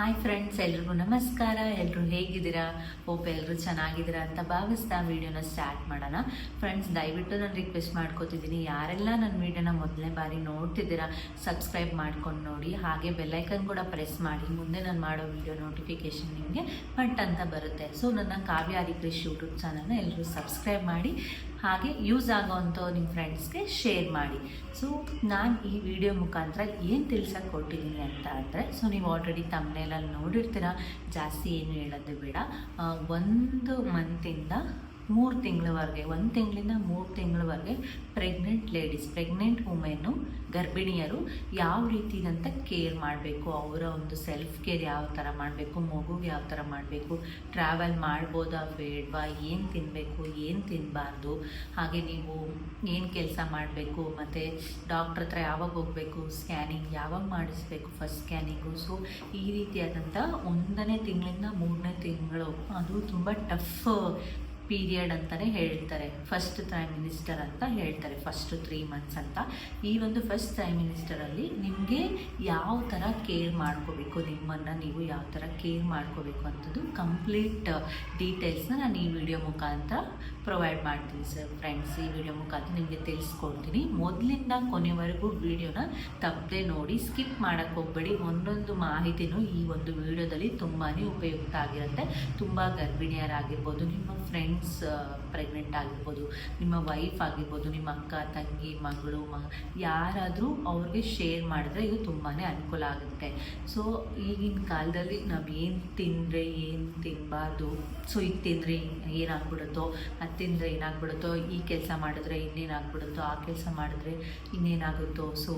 Hi friends, ಎಲ್ರಿಗೂ ನಮಸ್ಕಾರ. ಎಲ್ಲರೂ ಹೇಗಿದ್ದೀರಾ? ಹೋಪ್ ಎಲ್ಲರೂ ಚೆನ್ನಾಗಿದ್ದೀರಾ ಅಂತ ಭಾವಿಸ್ತಾ ವೀಡಿಯೋನ ಸ್ಟಾರ್ಟ್ ಮಾಡೋಣ. ಫ್ರೆಂಡ್ಸ್, ದಯವಿಟ್ಟು ನಾನು ರಿಕ್ವೆಸ್ಟ್ ಮಾಡ್ಕೋತಿದ್ದೀನಿ, ಯಾರೆಲ್ಲ ನನ್ನ ವೀಡಿಯೋನ ಮೊದಲನೇ ಬಾರಿ ನೋಡ್ತಿದ್ದೀರಾ ಸಬ್ಸ್ಕ್ರೈಬ್ ಮಾಡ್ಕೊಂಡು ನೋಡಿ, ಹಾಗೆ ಬೆಲ್ಲೈಕನ್ ಕೂಡ ಪ್ರೆಸ್ ಮಾಡಿ. ಮುಂದೆ ನಾನು ಮಾಡೋ ವೀಡಿಯೋ ನೋಟಿಫಿಕೇಷನ್ ನಿಮಗೆ ಪಟ್ ಅಂತ ಬರುತ್ತೆ. ಸೊ ನನ್ನ ಕಾವ್ಯ ಹರಿಕೃಷ್ ಯೂಟ್ಯೂಬ್ ಚಾನಲ್ನ ಎಲ್ಲರೂ ಸಬ್ಸ್ಕ್ರೈಬ್ ಮಾಡಿ, ಹಾಗೆ ಯೂಸ್ ಆಗೋವಂಥ ನಿಮ್ಮ ಫ್ರೆಂಡ್ಸ್ಗೆ ಶೇರ್ ಮಾಡಿ. ಸೊ ನಾನು ಈ ವಿಡಿಯೋ ಮುಖಾಂತರ ಏನು ತಿಳ್ಸಕ್ಕೆ ಕೊಟ್ಟಿದ್ದೀನಿ ಅಂತ ಅಂದರೆ, ಸೊ ನೀವು ಆಲ್ರೆಡಿ ತಮ್ಮನೇಲಲ್ಲಿ ನೋಡಿರ್ತೀರ, ಜಾಸ್ತಿ ಏನು ಹೇಳೋದು ಬೇಡ. 1 ಮಂತಿಂದ 3 ತಿಂಗಳವರೆಗೆ, 1 ತಿಂಗಳಿಂದ 3 ತಿಂಗಳವರೆಗೆ ಪ್ರೆಗ್ನೆಂಟ್ ಲೇಡೀಸ್, ಪ್ರೆಗ್ನೆಂಟ್ ವುಮೆನ್ನು, ಗರ್ಭಿಣಿಯರು ಯಾವ ರೀತಿದಂತ ಕೇರ್ ಮಾಡಬೇಕು, ಅವರ ಒಂದು ಸೆಲ್ಫ್ ಕೇರ್ ಯಾವ ಥರ ಮಾಡಬೇಕು, ಮಗುಗೆ ಯಾವ ಥರ ಮಾಡಬೇಕು, ಟ್ರಾವೆಲ್ ಮಾಡ್ಬೋದಾ ಬೇಡವಾ, ಏನು ತಿನ್ನಬೇಕು ಏನು ತಿನ್ನಬಾರ್ದು, ಹಾಗೆ ನೀವು ಏನು ಕೆಲಸ ಮಾಡಬೇಕು, ಮತ್ತು ಡಾಕ್ಟ್ರ್ ಹತ್ರ ಯಾವಾಗ ಹೋಗಬೇಕು, ಸ್ಕ್ಯಾನಿಂಗ್ ಯಾವಾಗ ಮಾಡಿಸ್ಬೇಕು, ಫಸ್ಟ್ ಸ್ಕ್ಯಾನಿಂಗು. ಸೊ ಈ ರೀತಿಯಾದಂಥ 1ನೇ ತಿಂಗಳಿಂದ 3ನೇ ತಿಂಗಳು, ಅದು ತುಂಬ ಟಫ್ ಪೀರಿಯಡ್ ಅಂತಲೇ ಹೇಳ್ತಾರೆ. ಫಸ್ಟ್ ಟ್ರೈಮಿನಿಸ್ಟರ್ ಅಂತ ಹೇಳ್ತಾರೆ, ಫಸ್ಟ್ 3 ಮಂತ್ಸ್ ಅಂತ. ಈ ಒಂದು ಫಸ್ಟ್ ಟ್ರೈಮಿನಿಸ್ಟರಲ್ಲಿ ನಿಮಗೆ ಯಾವ ಥರ ಕೇರ್ ಮಾಡ್ಕೋಬೇಕು, ನಿಮ್ಮನ್ನು ನೀವು ಯಾವ ಥರ ಕೇರ್ ಮಾಡ್ಕೋಬೇಕು ಅಂಥದ್ದು ಕಂಪ್ಲೀಟ್ ಡೀಟೇಲ್ಸ್ನ ನಾನು ಈ ವಿಡಿಯೋ ಮುಖಾಂತರ ಪ್ರೊವೈಡ್ ಮಾಡ್ತೀನಿ ಸರ್. ಫ್ರೆಂಡ್ಸ್, ಈ ವಿಡಿಯೋ ಮುಖಾಂತರ ನಿಮಗೆ ತಿಳಿಸ್ಕೊಡ್ತೀನಿ. ಮೊದಲಿಂದ ಕೊನೆವರೆಗೂ ವಿಡಿಯೋನ ತಪ್ಪದೆ ನೋಡಿ, ಸ್ಕಿಪ್ ಮಾಡೋಕ್ಕೆ ಹೋಗಬೇಡಿ. ಒಂದೊಂದು ಮಾಹಿತಿನೂ ಈ ಒಂದು ವಿಡಿಯೋದಲ್ಲಿ ತುಂಬಾ ಉಪಯುಕ್ತ ಆಗಿರುತ್ತೆ. ತುಂಬ ಗರ್ಭಿಣಿಯರಾಗಿರ್ಬೋದು, ನಿಮ್ಮ ಫ್ರೆಂಡ್ಸ್ ಪ್ರೆಗ್ನೆಂಟ್ ಆಗಿರ್ಬೋದು, ನಿಮ್ಮ ವೈಫ್ ಆಗಿರ್ಬೋದು, ನಿಮ್ಮ ಅಕ್ಕ ತಂಗಿ ಮಗಳು ಯಾರಾದರೂ ಅವ್ರಿಗೆ ಶೇರ್ ಮಾಡಿದ್ರೆ ಇದು ತುಂಬಾ ಅನುಕೂಲ ಆಗುತ್ತೆ. ಸೊ ಈಗಿನ ಕಾಲದಲ್ಲಿ ನಾವು ಏನು ತಿಂದರೆ ಏನು ತಿನ್ನಬಾರ್ದು, ಸೊ ಇದು ತಿಂದರೆ ಏನಾಗ್ಬಿಡುತ್ತೋ, ಅದು ತಿಂದರೆ ಏನಾಗ್ಬಿಡುತ್ತೋ, ಈ ಕೆಲಸ ಮಾಡಿದ್ರೆ ಇನ್ನೇನಾಗ್ಬಿಡುತ್ತೋ, ಆ ಕೆಲಸ ಮಾಡಿದ್ರೆ ಇನ್ನೇನಾಗುತ್ತೋ, ಸೊ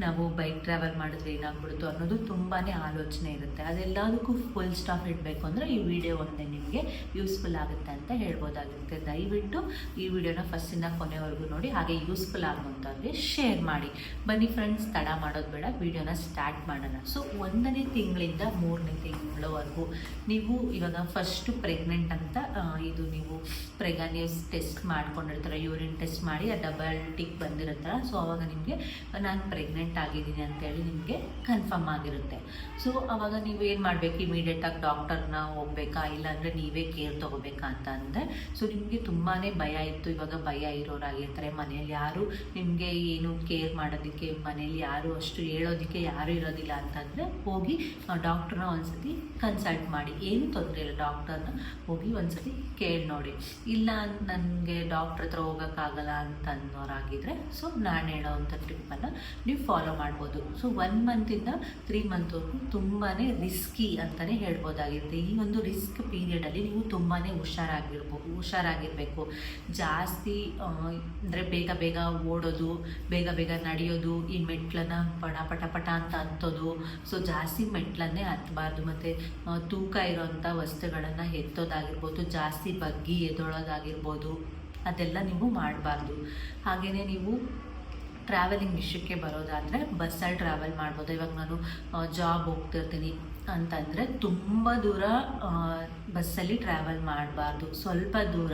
ನಾವು ಬೈಕ್ ಟ್ರಾವೆಲ್ ಮಾಡಿದ್ರೆ ಏನಾಗ್ಬಿಡುತ್ತೋ ಅನ್ನೋದು ತುಂಬಾ ಆಲೋಚನೆ ಇರುತ್ತೆ. ಅದೆಲ್ಲದಕ್ಕೂ ಫುಲ್ ಸ್ಟಾಪ್ ಇಡಬೇಕು ಅಂದರೆ ಈ ವಿಡಿಯೋ ಒಂದೇ ನಿಮಗೆ ಯೂಸ್ಫುಲ್ ಆಗುತ್ತೆ ಅಂತ ಹೇಳ್ಬೋದಾಗಿರುತ್ತೆ. ದಯವಿಟ್ಟು ಈ ವಿಡಿಯೋನ ಫಸ್ಟಿಂದ ಕೊನೆವರೆಗೂ ನೋಡಿ, ಹಾಗೆ ಯೂಸ್ಫುಲ್ ಆಗುವಂಥವ್ರಿಗೆ ಶೇರ್ ಮಾಡಿ. ಬನ್ನಿ ಫ್ರೆಂಡ್ಸ್, ತಡ ಮಾಡೋದು ಬೇಡ, ವಿಡಿಯೋನ ಸ್ಟಾರ್ಟ್ ಮಾಡೋಣ. ಸೊ 1ನೇ ತಿಂಗಳಿಂದ 3ನೇ ತಿಂಗಳವರೆಗೂ ನೀವು ಇವಾಗ ಫಸ್ಟು ಪ್ರೆಗ್ನೆಂಟ್ ಅಂತ ಇದು ನೀವು ನೀವು ಟೆಸ್ಟ್ ಮಾಡ್ಕೊಂಡಿರ್ತಾರೆ, ಯೂರಿನ್ ಟೆಸ್ಟ್ ಮಾಡಿ ಆ ಡಬಲ್ ಟಿಕ್ ಬಂದಿರುತ್ತಲ್ಲ, ಸೊ ಅವಾಗ ನಿಮಗೆ ನಾನು ಪ್ರೆಗ್ನೆಂಟ್ ಆಗಿದ್ದೀನಿ ಅಂತೇಳಿ ನಿಮಗೆ ಕನ್ಫರ್ಮ್ ಆಗಿರುತ್ತೆ. ಸೊ ಅವಾಗ ನೀವು ಏನು ಮಾಡಬೇಕು, ಇಮಿಡಿಯೇಟಾಗಿ ಡಾಕ್ಟರ್ನ ಹೋಗ್ಬೇಕಾ, ಇಲ್ಲಾಂದರೆ ನೀವೇ ಕೇರ್ ತೊಗೋಬೇಕಾ ಅಂತ ಅಂದರೆ, ಸೊ ನಿಮಗೆ ತುಂಬಾ ಭಯ ಇತ್ತು. ಇವಾಗ ಭಯ ಇರೋರಾಗಿರ್ತಾರೆ, ಮನೆಯಲ್ಲಿ ಯಾರು ನಿಮಗೆ ಏನು ಕೇರ್ ಮಾಡೋದಕ್ಕೆ, ಮನೇಲಿ ಯಾರು ಅಷ್ಟು ಹೇಳೋದಕ್ಕೆ ಯಾರೂ ಇರೋದಿಲ್ಲ ಅಂತಂದರೆ ಹೋಗಿ ಡಾಕ್ಟ್ರನ್ನ ಒಂದ್ಸತಿ ಕನ್ಸಲ್ಟ್ ಮಾಡಿ. ಏನು ತೊಂದರೆ ಇಲ್ಲ, ಡಾಕ್ಟರ್ನ ಹೋಗಿ ಒಂದ್ಸತಿ ಕೇಳಿ ನೋಡಿ. ಇಲ್ಲ ನನಗೆ ಡಾಕ್ಟ್ರ್ ಹತ್ರ ಹೋಗೋಕ್ಕಾಗಲ್ಲ ಅಂತ ಅನ್ನೋರಾಗಿದ್ದರೆ, ಸೊ ನಾನು ಹೇಳೋವಂಥ ಟ್ರಿಪ್ಪನ್ನು ನೀವು ಫಾಲೋ ಮಾಡ್ಬೋದು. ಸೊ 1 ಮಂತಿಂದ 3 ಮಂತ್ವರೆಗೂ ತುಂಬಾ ರಿಸ್ಕಿ ಅಂತಲೇ ಹೇಳ್ಬೋದಾಗಿರುತ್ತೆ. ಈ ಒಂದು ರಿಸ್ಕ್ ಪೀರಿಯಡಲ್ಲಿ ನೀವು ತುಂಬಾ ಹುಷಾರಾಗಿರಬೇಕು. ಜಾಸ್ತಿ ಅಂದರೆ ಬೇಗ ಬೇಗ ಓಡೋದು, ಬೇಗ ಬೇಗ ನಡೆಯೋದು, ಈ ಮೆಟ್ಲನ್ನು ಪಟ ಅಂತ ಹತ್ತೋದು, ಸೊ ಜಾಸ್ತಿ ಮೆಟ್ಲನ್ನೇ ಹತ್ತಬಾರ್ದು. ಮತ್ತು ತೂಕ ಇರೋವಂಥ ವಸ್ತುಗಳನ್ನು ಎತ್ತೋದಾಗಿರ್ಬೋದು, ಜಾಸ್ತಿ ಬಗ್ಗಿ ಎದೊಳೋದಾಗಿರ್ಬೋದು, ಅದೆಲ್ಲ ನೀವು ಮಾಡಬಾರ್ದು. ಹಾಗೆಯೇ ನೀವು ಟ್ರಾವೆಲಿಂಗ್ ವಿಷಯಕ್ಕೆ ಬರೋದಾದರೆ ಬಸ್ಸಲ್ಲಿ ಟ್ರಾವೆಲ್ ಮಾಡ್ಬೋದು. ಇವಾಗ ನಾನು ಜಾಬ್ ಹೋಗ್ತಿರ್ತೀನಿ ಅಂತಂದರೆ ತುಂಬ ದೂರ ಬಸ್ಸಲ್ಲಿ ಟ್ರಾವೆಲ್ ಮಾಡಬಾರ್ದು. ಸ್ವಲ್ಪ ದೂರ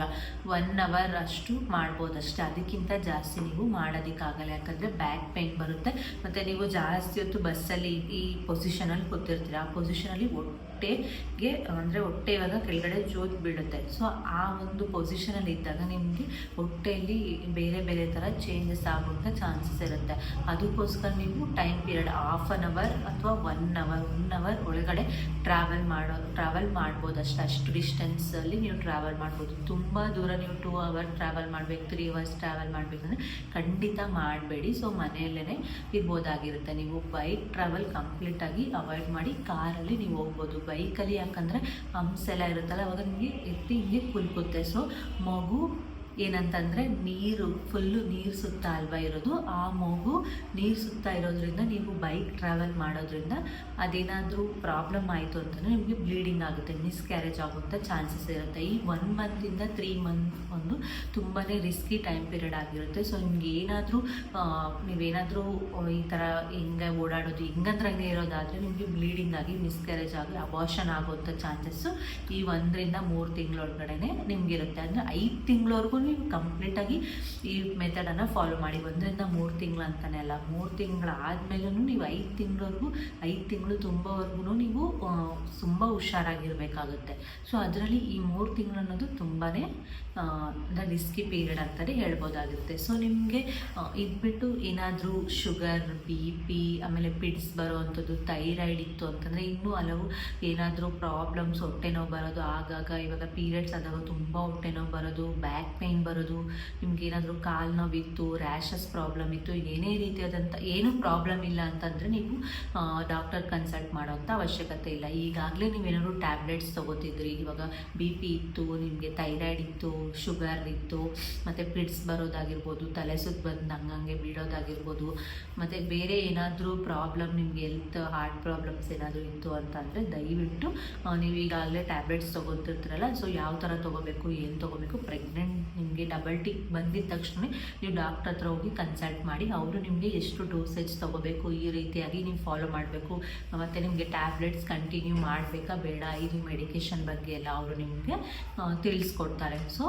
1 ಅವರ್ ಅಷ್ಟು ಮಾಡ್ಬೋದು ಅಷ್ಟೇ, ಅದಕ್ಕಿಂತ ಜಾಸ್ತಿ ನೀವು ಮಾಡೋದಕ್ಕಾಗಲ್ಲ. ಯಾಕಂದರೆ ಬ್ಯಾಕ್ ಪೇನ್ ಬರುತ್ತೆ, ಮತ್ತು ನೀವು ಜಾಸ್ತಿ ಹೊತ್ತು ಬಸ್ಸಲ್ಲಿ ಈ ಪೊಸಿಷನಲ್ಲಿ ಕೂತಿರ್ತೀರ. ಆ ಪೊಸಿಷನಲ್ಲಿ ಹೊಟ್ಟೆಗೆ ಅಂದರೆ ಹೊಟ್ಟೆ ಇವಾಗ ಕೆಳಗಡೆ ಜೋತ್ ಬೀಳುತ್ತೆ. ಸೊ ಆ ಒಂದು ಪೊಸಿಷನಲ್ಲಿ ಇದ್ದಾಗ ನಿಮಗೆ ಹೊಟ್ಟೆಯಲ್ಲಿ ಬೇರೆ ಬೇರೆ ಥರ ಚೇಂಜಸ್ ಆಗುವಂಥ ಚಾನ್ಸಸ್ ಇರುತ್ತೆ. ಅದಕ್ಕೋಸ್ಕರ ನೀವು ಟೈಮ್ ಪೀರಿಯಡ್ 1/2 ಅವರ್ ಅಥವಾ 1 ಅವರ್ ಒಳಗಡೆ ಟ್ರಾವೆಲ್ ಮಾಡ್ಬೋದು ಅಷ್ಟು ಡಿಸ್ಟೆನ್ಸಲ್ಲಿ ನೀವು ಟ್ರಾವೆಲ್ ಮಾಡ್ಬೋದು. ತುಂಬ ದೂರ ನೀವು 2 ಅವರ್ ಟ್ರಾವೆಲ್ ಮಾಡಬೇಕು, 3 ಅವರ್ಸ್ ಟ್ರಾವೆಲ್ ಮಾಡಬೇಕಂದ್ರೆ ಖಂಡಿತ ಮಾಡಬೇಡಿ. ಸೊ ಮನೆಯಲ್ಲೇ ಇರ್ಬೋದಾಗಿರುತ್ತೆ. ನೀವು ಬೈಕ್ ಟ್ರಾವೆಲ್ ಕಂಪ್ಲೀಟಾಗಿ ಅವಾಯ್ಡ್ ಮಾಡಿ, ಕಾರಲ್ಲಿ ನೀವು ಹೋಗ್ಬೋದು. ಬೈಕಲ್ಲಿ ಯಾಕಂದರೆ ಹಂಪ್ಸ್ ಎಲ್ಲ ಇರುತ್ತಲ್ಲ, ಅವಾಗ ನಿಮಗೆ ಎತ್ತಿ ಹಿಂಗೆ ಕುಲ್ಕುತ್ತೆ. ಸೊ ಮಗು ಏನಂತಂದರೆ ಫುಲ್ಲು ನೀರು ಸುತ್ತ ಅಲ್ವಾ ಇರೋದು, ಆ ಮಗು ನೀರು ಸುತ್ತ ಇರೋದ್ರಿಂದ ನೀವು ಬೈಕ್ ಟ್ರಾವೆಲ್ ಮಾಡೋದ್ರಿಂದ ಅದೇನಾದರೂ ಪ್ರಾಬ್ಲಮ್ ಆಯಿತು ಅಂತಂದರೆ ನಿಮಗೆ ಬ್ಲೀಡಿಂಗ್ ಆಗುತ್ತೆ, ಮಿಸ್ಕ್ಯಾರೇಜ್ ಆಗುವಂಥ ಚಾನ್ಸಸ್ ಇರುತ್ತೆ. ಈ 1 ಮಂತಿಂದ 3 ಮಂತ್ ಒಂದು ತುಂಬಾ ರಿಸ್ಕಿ ಟೈಮ್ ಪೀರಿಯಡ್ ಆಗಿರುತ್ತೆ. ಸೊ ನಿಮ್ಗೆ ನೀವೇನಾದರೂ ಈ ಥರ ಹಿಂಗೆ ಓಡಾಡೋದು ಹಿಂಗಂದ್ರಂಗೆ ಇರೋದಾದರೆ ನಿಮಗೆ ಬ್ಲೀಡಿಂಗ್ ಆಗಿ ಮಿಸ್ಕ್ಯಾರೇಜ್ ಆಗಿ ಅಬಾರ್ಷನ್ ಆಗುವಂಥ ಚಾನ್ಸಸ್ಸು ಈ 1ರಿಂದ 3 ತಿಂಗಳೊಳಗಡೆ ನಿಮಗಿರುತ್ತೆ. ಅಂದರೆ 5 ತಿಂಗಳವರೆಗೂ ನೀವು ಕಂಪ್ಲೀಟಾಗಿ ಈ ಮೆಥಡನ್ನು ಫಾಲೋ ಮಾಡಿ. 1-3 ತಿಂಗಳು ಅಂತಲೇ ಅಲ್ಲ, 3 ತಿಂಗಳಾದಮೇಲೂ ನೀವು 5 ತಿಂಗಳು ತುಂಬವರೆಗೂ ನೀವು ತುಂಬ ಹುಷಾರಾಗಿರಬೇಕಾಗುತ್ತೆ. ಸೊ ಅದರಲ್ಲಿ ಈ 3 ತಿಂಗಳು ಅನ್ನೋದು ತುಂಬಾ ರಿಸ್ಕಿ ಪೀರಿಯಡ್ ಅಂತಲೇ ಹೇಳ್ಬೋದಾಗುತ್ತೆ. ಸೊ ನಿಮಗೆ ಇದ್ಬಿಟ್ಟು ಏನಾದರೂ ಶುಗರ್, BP, ಆಮೇಲೆ ಪಿಡ್ಸ್ ಬರೋ ಅಂಥದ್ದು, ಥೈರಾಯ್ಡ್ ಇತ್ತು ಅಂತಂದರೆ ಇನ್ನೂ ಹಲವು ಏನಾದರೂ ಪ್ರಾಬ್ಲಮ್ಸ್, ಹೊಟ್ಟೆ ನೋವು ಬರೋದು, ಆಗಾಗ ಇವಾಗ ಪೀರಿಯಡ್ಸ್ ಆದಾಗ ತುಂಬ ಹೊಟ್ಟೆ ನೋವು ಬರೋದು, ಬ್ಯಾಕ್ ಪೇಯ್ನ್ ಬರೋದು, ನಿಮ್ಗೆ ಏನಾದರೂ ಕಾಲು ನೋವಿತ್ತು, ರ್ಯಾಷಸ್ ಪ್ರಾಬ್ಲಮ್ ಇತ್ತು, ಏನೇ ರೀತಿಯಾದಂಥ ಏನೂ ಪ್ರಾಬ್ಲಮ್ ಇಲ್ಲ ಅಂತಂದರೆ ನೀವು ಡಾಕ್ಟರ್ ಕನ್ಸಲ್ಟ್ ಮಾಡೋಂಥ ಅವಶ್ಯಕತೆ ಇಲ್ಲ. ಈಗಾಗಲೇ ನೀವೇನಾದ್ರು ಟ್ಯಾಬ್ಲೆಟ್ಸ್ ತೊಗೋತಿದ್ರಿ, ಇವಾಗ BP ಇತ್ತು, ನಿಮಗೆ ಥೈರಾಯ್ಡ್ ಇತ್ತು, ಶುಗರ್ ಇತ್ತು, ಮತ್ತು ಪಿಡ್ಸ್ ಬರೋದಾಗಿರ್ಬೋದು, ತಲೆ ಸುತ್ತು ಬಂದು ಹಂಗಂಗೆ ಬೀಳೋದಾಗಿರ್ಬೋದು, ಮತ್ತು ಬೇರೆ ಏನಾದರೂ ಪ್ರಾಬ್ಲಮ್ ನಿಮಗೆ ಹಾರ್ಟ್ ಪ್ರಾಬ್ಲಮ್ಸ್ ಏನಾದರೂ ಇತ್ತು ಅಂತಂದರೆ ದಯವಿಟ್ಟು ನೀವು ಈಗಾಗಲೇ ಟ್ಯಾಬ್ಲೆಟ್ಸ್ ತೊಗೊತಿರ್ತೀರಲ್ಲ, ಸೊ ಯಾವ ಥರ ತೊಗೋಬೇಕು, ಏನು ತೊಗೋಬೇಕು, ಪ್ರೆಗ್ನೆಂಟ್ ನಿಮಗೆ ಡಬಲ್ ಟಿಕ್ ಬಂದಿದ್ದ ತಕ್ಷಣ ನೀವು ಡಾಕ್ಟರ್ ಹತ್ರ ಹೋಗಿ ಕನ್ಸಲ್ಟ್ ಮಾಡಿ ಅವರು ನಿಮಗೆ ಎಷ್ಟು ಡೋಸೇಜ್ ತೊಗೋಬೇಕು, ಈ ರೀತಿಯಾಗಿ ನೀವು ಫಾಲೋ ಮಾಡಬೇಕು, ಮತ್ತು ನಿಮಗೆ ಟ್ಯಾಬ್ಲೆಟ್ಸ್ ಕಂಟಿನ್ಯೂ ಮಾಡಬೇಕಾ ಬೇಡ, ಇದು ಮೆಡಿಕೇಷನ್ ಬಗ್ಗೆ ಎಲ್ಲ ಅವರು ನಿಮಗೆ ತಿಳಿಸ್ಕೊಡ್ತಾರೆ. ಸೊ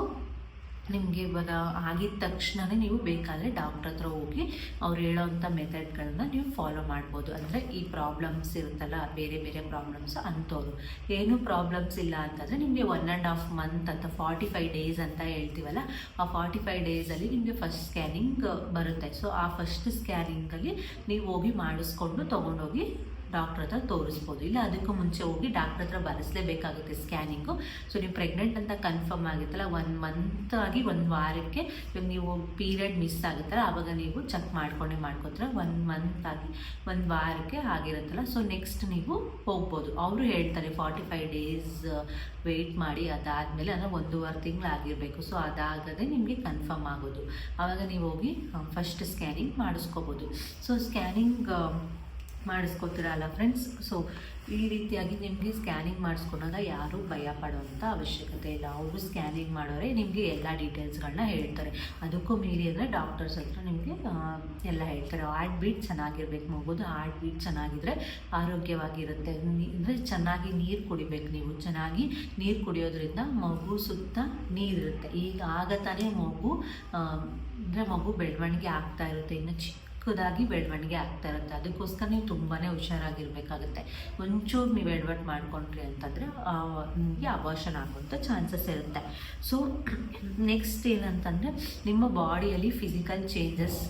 ನಿಮಗೆ ಇವಾಗ ಆಗಿದ ತಕ್ಷಣವೇ ನೀವು ಬೇಕಾದರೆ ಡಾಕ್ಟ್ರ್ ಹತ್ರ ಹೋಗಿ ಅವ್ರು ಹೇಳೋವಂಥ ಮೆಥಡ್ಗಳನ್ನ ನೀವು ಫಾಲೋ ಮಾಡ್ಬೋದು. ಅಂದರೆ ಈ ಪ್ರಾಬ್ಲಮ್ಸ್ ಇರುತ್ತಲ್ಲ, ಬೇರೆ ಬೇರೆ ಪ್ರಾಬ್ಲಮ್ಸು ಅಂಥವ್ರು. ಏನೂ ಪ್ರಾಬ್ಲಮ್ಸ್ ಇಲ್ಲ ಅಂತಂದರೆ ನಿಮಗೆ 1.5 ಮಂತ್ ಅಂತ 45 ಡೇಸ್ ಅಂತ ಹೇಳ್ತೀವಲ್ಲ, ಆ 45 ಡೇಸಲ್ಲಿ ನಿಮಗೆ ಫಸ್ಟ್ ಸ್ಕ್ಯಾನಿಂಗ್ ಬರುತ್ತೆ. ಸೊ ಆ ಫಸ್ಟ್ ಸ್ಕ್ಯಾನಿಂಗಲ್ಲಿ ನೀವು ಹೋಗಿ ಮಾಡಿಸ್ಕೊಂಡು ತೊಗೊಂಡೋಗಿ ಡಾಕ್ಟ್ರ್ ಹತ್ರ ತೋರಿಸ್ಬೋದು. ಇಲ್ಲ ಅದಕ್ಕೂ ಮುಂಚೆ ಹೋಗಿ ಡಾಕ್ಟ್ರ್ ಹತ್ರ ಬರೆಸಲೇಬೇಕಾಗುತ್ತೆ ಸ್ಕ್ಯಾನಿಂಗು. ಸೊ ನೀವು ಪ್ರೆಗ್ನೆಂಟ್ ಅಂತ ಕನ್ಫರ್ಮ್ ಆಗುತ್ತಲ್ಲ, 1 ಮಂತ್ ಆಗಿ 1 ವಾರಕ್ಕೆ ಇವಾಗ ನೀವು ಪೀರಿಯಡ್ ಮಿಸ್ ಆಗುತ್ತಲ್ಲ, ಆವಾಗ ನೀವು ಚೆಕ್ ಮಾಡ್ಕೊತಾರೆ. 1 ಮಂತ್ ಆಗಿ 1 ವಾರಕ್ಕೆ ಆಗಿರುತ್ತಲ್ಲ, ಸೊ ನೆಕ್ಸ್ಟ್ ನೀವು ಹೋಗ್ಬೋದು. ಅವರು ಹೇಳ್ತಾರೆ 45 ಡೇಸ್ ವೆಯ್ಟ್ ಮಾಡಿ, ಅದಾದಮೇಲೆ ಅಂದರೆ 1.5 ತಿಂಗಳು ಆಗಿರಬೇಕು. ಸೊ ಅದಾಗದೆ ನಿಮಗೆ ಕನ್ಫರ್ಮ್ ಆಗೋದು, ಆವಾಗ ನೀವು ಹೋಗಿ ಫಸ್ಟ್ ಸ್ಕ್ಯಾನಿಂಗ್ ಮಾಡಿಸ್ಕೋಬೋದು. ಸೊ ಸ್ಕ್ಯಾನಿಂಗ್ ಮಾಡಿಸ್ಕೊತೀರಲ್ಲ ಫ್ರೆಂಡ್ಸ್, ಸೊ ಈ ರೀತಿಯಾಗಿ ನಿಮಗೆ ಸ್ಕ್ಯಾನಿಂಗ್ ಮಾಡಿಸ್ಕೊಂಡಾಗ ಯಾರೂ ಭಯ ಪಡೋವಂಥ ಅವಶ್ಯಕತೆ ಇಲ್ಲ. ಅವರು ಸ್ಕ್ಯಾನಿಂಗ್ ಮಾಡೋರೆ ನಿಮಗೆ ಎಲ್ಲ ಡೀಟೇಲ್ಸ್ಗಳನ್ನ ಹೇಳ್ತಾರೆ. ಅದಕ್ಕೂ ಮೀರಿ ಅಂದರೆ ಡಾಕ್ಟರ್ಸ್ ಹತ್ರ ನಿಮಗೆ ಎಲ್ಲ ಹೇಳ್ತಾರೆ. ಹಾರ್ಟ್ ಬೀಟ್ ಚೆನ್ನಾಗಿರ್ಬೇಕು, ಮಗುದು ಹಾರ್ಟ್ ಬೀಟ್ ಚೆನ್ನಾಗಿದ್ದರೆ ಆರೋಗ್ಯವಾಗಿರುತ್ತೆ. ಅಂದರೆ ಚೆನ್ನಾಗಿ ನೀರು ಕುಡಿಬೇಕು. ನೀವು ಚೆನ್ನಾಗಿ ನೀರು ಕುಡಿಯೋದ್ರಿಂದ ಮಗು ಸುತ್ತ ನೀರಿರುತ್ತೆ. ಈಗ ಆಗತಾನೆ ಮಗು ಬೆಳವಣಿಗೆ ಆಗ್ತಾ ಇರುತ್ತೆ, ಇನ್ನು ಚಿಕ್ಕದಾಗಿ ಬೆಳವಣಿಗೆ ಆಗ್ತಾ ಇರುತ್ತೆ. ಅದಕ್ಕೋಸ್ಕರ ನೀವು ತುಂಬಾ ಹುಷಾರಾಗಿರ್ಬೇಕಾಗುತ್ತೆ. ಒಂಚೂರು ನೀವು ಎಡವಟ್ಟು ಮಾಡ್ಕೊಂಡ್ರಿ ಅಂತಂದರೆ ನಿಮಗೆ ಅಬಾರ್ಷನ್ ಆಗುವಂಥ ಚಾನ್ಸಸ್ ಇರುತ್ತೆ. ಸೊ ನೆಕ್ಸ್ಟ್ ಏನಂತಂದರೆ ನಿಮ್ಮ ಬಾಡಿಯಲ್ಲಿ ಫಿಸಿಕಲ್ ಚೇಂಜಸ್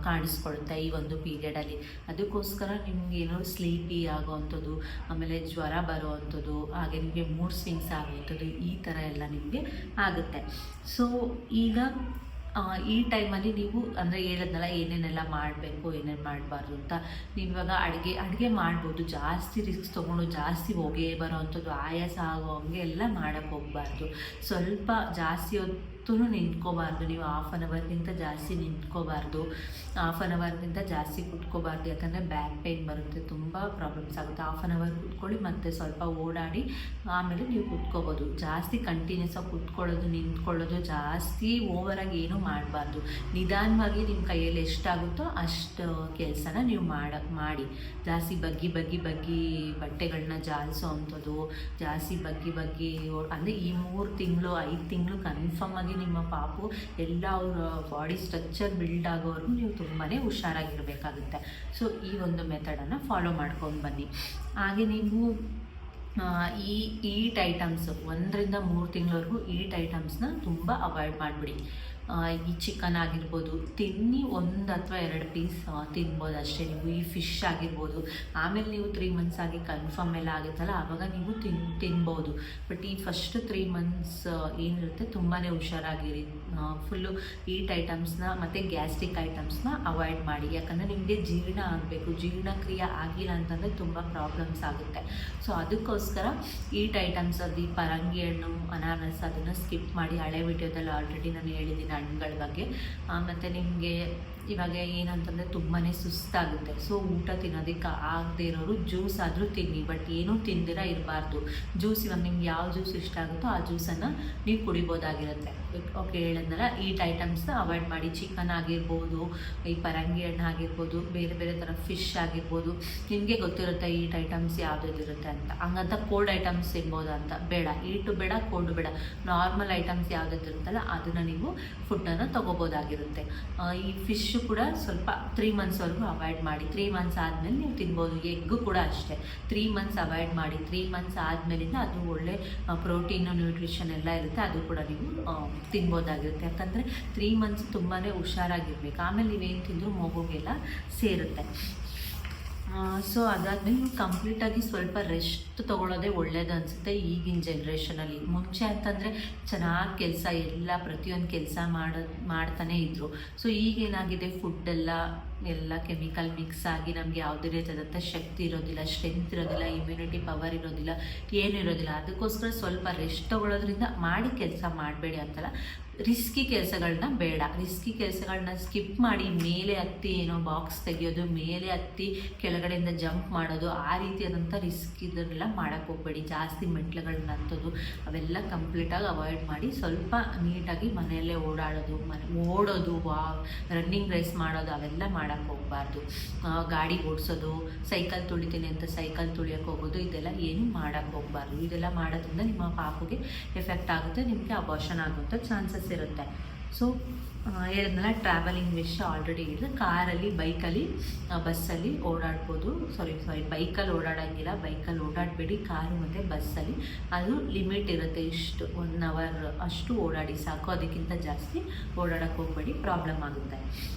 ಕಾಣಿಸ್ಕೊಳುತ್ತೆ ಈ ಒಂದು ಪೀರಿಯಡಲ್ಲಿ. ಅದಕ್ಕೋಸ್ಕರ ನಿಮ್ಗೆ ಏನೋ ಸ್ಲೀಪಿ ಆಗೋವಂಥದ್ದು, ಆಮೇಲೆ ಜ್ವರ ಬರೋವಂಥದ್ದು, ಹಾಗೆ ನಿಮಗೆ ಮೂಡ್ ಸ್ವಿಂಗ್ಸ್ ಆಗುವಂಥದ್ದು, ಈ ಥರ ಎಲ್ಲ ನಿಮಗೆ ಆಗುತ್ತೆ. ಸೊ ಈಗ ಈ ಟೈಮಲ್ಲಿ ನೀವು ಅಂದರೆ ಹೇಳಿದ್ನಲ್ಲ ಏನೇನೆಲ್ಲ ಮಾಡಬೇಕು, ಏನೇನು ಮಾಡಬಾರ್ದು ಅಂತ. ನೀವು ಇವಾಗ ಅಡುಗೆ ಮಾಡ್ಬೋದು, ಜಾಸ್ತಿ ರಿಸ್ಕ್ ತೊಗೊಂಡು ಜಾಸ್ತಿ ಹೊಗೆ ಬರೋವಂಥದ್ದು, ಆಯಾಸ ಆಗೋ ಹಂಗೆ ಎಲ್ಲ ಮಾಡೋಕ್ಕೆ ಹೋಗಬಾರ್ದು. ಸ್ವಲ್ಪ ಜಾಸ್ತಿ ಹೊತ್ತು ನಿಂತ್ಕೋಬಾರ್ದು. ನೀವು 1/2 ಅವರ್ಗಿಂತ ಜಾಸ್ತಿ ನಿಂತ್ಕೋಬಾರ್ದು, 1/2 ಅವರ್ಗಿಂತ ಜಾಸ್ತಿ ಕುತ್ಕೋಬಾರ್ದು. ಯಾಕಂದರೆ ಬ್ಯಾಕ್ ಪೇಯ್ನ್ ಬರುತ್ತೆ, ತುಂಬ ಪ್ರಾಬ್ಲಮ್ಸ್ ಆಗುತ್ತೆ. 1/2 ಅವರ್ ಕುತ್ಕೊಳ್ಳಿ, ಮತ್ತು ಸ್ವಲ್ಪ ಓಡಾಡಿ ಆಮೇಲೆ ನೀವು ಕುತ್ಕೋಬೋದು. ಜಾಸ್ತಿ ಕಂಟಿನ್ಯೂಸ್ ಆಗಿ ಕುತ್ಕೊಳ್ಳೋದು, ನಿಂತ್ಕೊಳ್ಳೋದು, ಜಾಸ್ತಿ ಓವರಾಗಿ ಏನೂ ಮಾಡಬಾರ್ದು. ನಿಧಾನವಾಗಿ ನಿಮ್ಮ ಕೈಯಲ್ಲಿ ಎಷ್ಟಾಗುತ್ತೋ ಅಷ್ಟು ಕೆಲಸನ ನೀವು ಮಾಡಿ. ಜಾಸ್ತಿ ಬಗ್ಗಿ ಬಟ್ಟೆಗಳನ್ನ ಜಾಲಿಸೋ ಅಂಥದ್ದು, ಜಾಸ್ತಿ ಬಗ್ಗಿ ಅಂದರೆ ಈ 3 ತಿಂಗಳು 5 ತಿಂಗಳು ಕನ್ಫರ್ಮ್ ಆಗಿ ನಿಮ್ಮ ಪಾಪು ಎಲ್ಲ ಅವ್ರ ಬಾಡಿ ಸ್ಟ್ರಕ್ಚರ್ ಬಿಲ್ಡ್ ಆಗೋವರೆಗೂ ನೀವು ತುಂಬಾ ಹುಷಾರಾಗಿರಬೇಕಾಗುತ್ತೆ. ಸೊ ಈ ಒಂದು ಮೆಥಡನ್ನು ಫಾಲೋ ಮಾಡ್ಕೊಂಡು ಬನ್ನಿ. ಹಾಗೆ ನೀವು ಈಟ್ ಐಟಮ್ಸ್ 1-3 ತಿಂಗಳವರೆಗೂ ಈಟ್ ಐಟಮ್ಸ್ನ ತುಂಬ ಅವಾಯ್ಡ್ ಮಾಡಿಬಿಡಿ. ಈ ಚಿಕನ್ ಆಗಿರ್ಬೋದು ತಿನ್ನಿ, 1 ಅಥವಾ 2 ಪೀಸ್ ತಿನ್ಬೋದು ಅಷ್ಟೇ ನೀವು. ಈ ಫಿಶ್ ಆಗಿರ್ಬೋದು, ಆಮೇಲೆ ನೀವು 3 ಮಂತ್ಸ್ ಆಗಿ ಕನ್ಫರ್ಮ್ ಎಲ್ಲ ಆಗುತ್ತಲ್ಲ, ಆವಾಗ ನೀವು ತಿನ್ಬೋದು. ಬಟ್ ಈ ಫಸ್ಟ್ 3 ಮಂತ್ಸ್ ಏನಿರುತ್ತೆ ತುಂಬಾ ಹುಷಾರಾಗಿರಿ. ಫುಲ್ಲು ಈಟ್ ಐಟಮ್ಸ್ನ ಮತ್ತು ಗ್ಯಾಸ್ಟ್ರಿಕ್ ಐಟಮ್ಸ್ನ ಅವಾಯ್ಡ್ ಮಾಡಿ. ಯಾಕಂದರೆ ನಿಮಗೆ ಜೀರ್ಣ ಆಗಬೇಕು, ಜೀರ್ಣಕ್ರಿಯೆ ಆಗಿಲ್ಲ ಅಂತಂದರೆ ತುಂಬ ಪ್ರಾಬ್ಲಮ್ಸ್ ಆಗುತ್ತೆ. ಸೊ ಅದಕ್ಕೋಸ್ಕರ ಈಟ್ ಐಟಮ್ಸ್ ಅದು ಪರಂಗಿ ಹಣ್ಣು, ಅನಾನಸ್ ಅದನ್ನು ಸ್ಕಿಪ್ ಮಾಡಿ. ಹಳೆ ವಿಡಿಯೋದಲ್ಲಿ ಆಲ್ರೆಡಿ ನಾನು ಹೇಳಿದ್ದೀನಿ ಹಣ್ಣುಗಳ ಬಗ್ಗೆ. ಮತ್ತು ನಿಮಗೆ ಇವಾಗ ಏನಂತಂದರೆ ತುಂಬಾ ಸುಸ್ತಾಗುತ್ತೆ. ಸೊ ಊಟ ತಿನ್ನೋದಕ್ಕೆ ಆಗದೆ ಇರೋರು ಜ್ಯೂಸ್ ಆದರೂ ತಿನ್ನಿ, ಬಟ್ ಏನೂ ತಿಂದಿರ ಇರಬಾರ್ದು. ಜ್ಯೂಸ್ ಇವಾಗ ನಿಮ್ಗೆ ಯಾವ ಜ್ಯೂಸ್ ಇಷ್ಟ ಆಗುತ್ತೋ ಆ ಜ್ಯೂಸನ್ನು ನೀವು ಕುಡಿಬೋದಾಗಿರುತ್ತೆ. ಓಕೆ, ಹೇಳಿದ್ನಲ್ಲ, ಈಟ್ ಐಟಮ್ಸ್ನ ಅವಾಯ್ಡ್ ಮಾಡಿ. ಚಿಕನ್ ಆಗಿರ್ಬೋದು, ಈ ಪರಂಗಿ ಹಣ್ಣು ಆಗಿರ್ಬೋದು, ಬೇರೆ ಬೇರೆ ಥರ ಫಿಶ್ ಆಗಿರ್ಬೋದು, ನಿಮಗೆ ಗೊತ್ತಿರುತ್ತೆ ಈಟ್ ಐಟಮ್ಸ್ ಯಾವುದಿರುತ್ತೆ ಅಂತ. ಹಂಗಂತ ಕೋಲ್ಡ್ ಐಟಮ್ಸ್ ತಿನ್ಬೋದು ಅಂತ ಬೇಡ, ಈಟು ಬೇಡ, ಕೋಲ್ಡು ಬೇಡ. ನಾರ್ಮಲ್ ಐಟಮ್ಸ್ ಯಾವುದಿರುತ್ತಲ್ಲ ಅದನ್ನು ನೀವು ಫುಡ್ಡನ್ನು ತೊಗೋಬೋದಾಗಿರುತ್ತೆ. ಈ ಫಿಶ್ಶು ಕೂಡ ಸ್ವಲ್ಪ 3 ಮಂತ್ಸ್ವರೆಗೂ ಅವಾಯ್ಡ್ ಮಾಡಿ. 3 ಮಂತ್ಸ್ ಆದಮೇಲೆ ನೀವು ತಿನ್ಬೋದು. ಎಗ್ಗು ಕೂಡ ಅಷ್ಟೇ 3 ಮಂತ್ಸ್ ಅವಾಯ್ಡ್ ಮಾಡಿ. 3 ಮಂತ್ಸ್ ಆದಮೇಲಿಂದ ಅದು ಒಳ್ಳೆ ಪ್ರೋಟೀನು, ನ್ಯೂಟ್ರಿಷನ್ ಎಲ್ಲ ಇರುತ್ತೆ, ಅದು ಕೂಡ ನೀವು ತಿನ್ಬೋದಾಗಿರುತ್ತೆ. ಯಾಕಂದರೆ 3 ಮಂತ್ಸ್ ತುಂಬಾ ಹುಷಾರಾಗಿರ್ಬೇಕು. ಆಮೇಲೆ ನೀವೇನು ತಿಂದರೂ ಮಗುಗೆಲ್ಲ ಸೇರುತ್ತೆ. ಸೊ ಅದಾದಮೇಲೆ ನೀವು ಕಂಪ್ಲೀಟಾಗಿ ಸ್ವಲ್ಪ ರೆಸ್ಟ್ ತೊಗೊಳ್ಳೋದೇ ಒಳ್ಳೇದು ಅನಿಸುತ್ತೆ ಈಗಿನ ಜನ್ರೇಷನಲ್ಲಿ. ಮುಂಚೆ ಅಂತಂದರೆ ಚೆನ್ನಾಗಿ ಕೆಲಸ ಎಲ್ಲ ಪ್ರತಿಯೊಂದು ಕೆಲಸ ಮಾಡ್ತಾನೇ ಇದ್ದರು. ಸೊ ಈಗೇನಾಗಿದೆ, ಫುಡ್ಡೆಲ್ಲ ಕೆಮಿಕಲ್ ಮಿಕ್ಸ್ ಆಗಿ ನಮಗೆ ಯಾವುದೇ ರೀತಿಯಾದಂಥ ಶಕ್ತಿ ಇರೋದಿಲ್ಲ, ಸ್ಟ್ರೆಂತ್ ಇರೋದಿಲ್ಲ, ಇಮ್ಯುನಿಟಿ ಪವರ್ ಇರೋದಿಲ್ಲ, ಏನೂ ಇರೋದಿಲ್ಲ. ಅದಕ್ಕೋಸ್ಕರ ಸ್ವಲ್ಪ ರೆಸ್ಟ್ ತೊಗೊಳ್ಳೋದ್ರಿಂದ ಮಾಡಿ ಕೆಲಸ ಮಾಡಬೇಡಿ ಅಂತಲ್ಲ, ರಿಸ್ಕಿ ಕೆಲಸಗಳನ್ನ ಬೇಡ. ರಿಸ್ಕಿ ಕೆಲಸಗಳನ್ನ ಸ್ಕಿಪ್ ಮಾಡಿ ಮೇಲೆ ಹತ್ತಿ ಏನೋ ಬಾಕ್ಸ್ ತೆಗಿಯೋದು, ಮೇಲೆ ಹತ್ತಿ ಕೆಳಗಡೆಯಿಂದ ಜಂಪ್ ಮಾಡೋದು, ಆ ರೀತಿಯಾದಂಥ ರಿಸ್ಕ್ ಇದನ್ನೆಲ್ಲ ಮಾಡೋಕ್ಕೆ ಹೋಗಬೇಡಿ. ಜಾಸ್ತಿ ಮೆಟ್ಲುಗಳನ್ನ ಹತ್ತೋದು ಅವೆಲ್ಲ ಕಂಪ್ಲೀಟಾಗಿ ಅವಾಯ್ಡ್ ಮಾಡಿ. ಸ್ವಲ್ಪ ನೀಟಾಗಿ ಮನೆಯಲ್ಲೇ ಓಡೋದು, ರನ್ನಿಂಗ್ ರೇಸ್ ಮಾಡೋದು ಅವೆಲ್ಲ ಮಾಡೋಕ್ಕೆ ಹೋಗಬಾರ್ದು. ಗಾಡಿ ಓಡಿಸೋದು, ಸೈಕಲ್ ತುಳಿತೀನಿ ಅಂತ ಸೈಕಲ್ ತುಳಿಯೋಕ್ಕೆ ಹೋಗೋದು, ಇದೆಲ್ಲ ಏನೂ ಮಾಡೋಕ್ಕೆ ಹೋಗಬಾರ್ದು. ಇದೆಲ್ಲ ಮಾಡೋದ್ರಿಂದ ನಿಮ್ಮ ಪಾಪುಗೆ ಎಫೆಕ್ಟ್ ಆಗುತ್ತೆ, ನಿಮಗೆ ಅಬಾರ್ಷನ್ ಆಗುವಂಥ ಚಾನ್ಸಸ್ ಇರುತ್ತೆ. ಸೊ ಹೇಳಿದ್ನಲ್ಲ, ಟ್ರಾವೆಲಿಂಗ್ ವಿಷಯ ಆಲ್ರೆಡಿ ಇದೆ. ಕಾರಲ್ಲಿ, ಬೈಕಲ್ಲಿ, ಬಸ್ಸಲ್ಲಿ ಓಡಾಡ್ಬೋದು. ಬೈಕಲ್ಲಿ ಓಡಾಡೋಂಗಿಲ್ಲ, ಬೈಕಲ್ಲಿ ಓಡಾಡಬೇಡಿ. ಕಾರು ಮತ್ತು ಬಸ್ಸಲ್ಲಿ ಅದು ಲಿಮಿಟ್ ಇರುತ್ತೆ, ಇಷ್ಟು 1 ಅವರ್ ಅಷ್ಟು ಓಡಾಡಿ ಸಾಕು. ಅದಕ್ಕಿಂತ ಜಾಸ್ತಿ ಓಡಾಡೋಕ್ಕೆ ಹೋಗಬೇಡಿ, ಪ್ರಾಬ್ಲಮ್ ಆಗುತ್ತೆ.